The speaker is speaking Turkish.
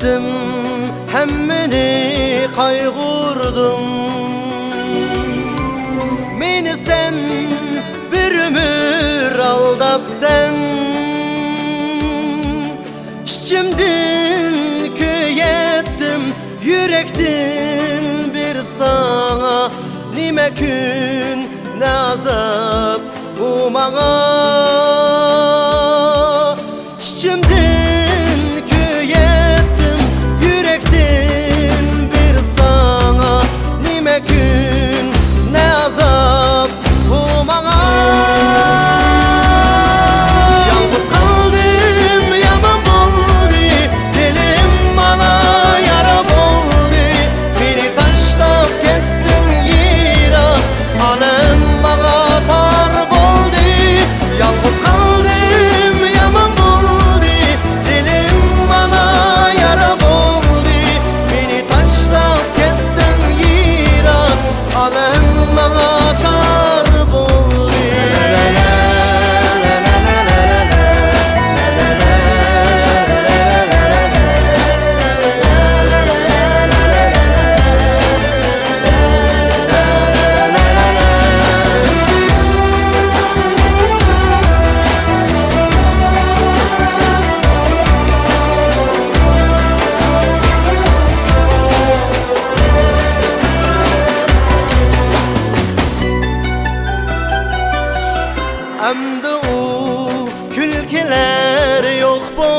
etdim, hemmini kaygurdum. Meni sen bir ömür aldap sen, içimden köyettim, yürektin bir sana. Nime gün ne azap bu mağa, içimden köyettim, yürektin bir sana. Nime gün ne azap bu mağa. Yalnız kaldım, yaman boldu, dilim bana yara boldu. Beni taşlap kettin yira, alem bana tar boldu. Yalnız kaldım, yaman boldu, dilim bana yara boldu. Beni taşlap kettin yira, alem bana tar boldu. Əmdi o külkiler yok bu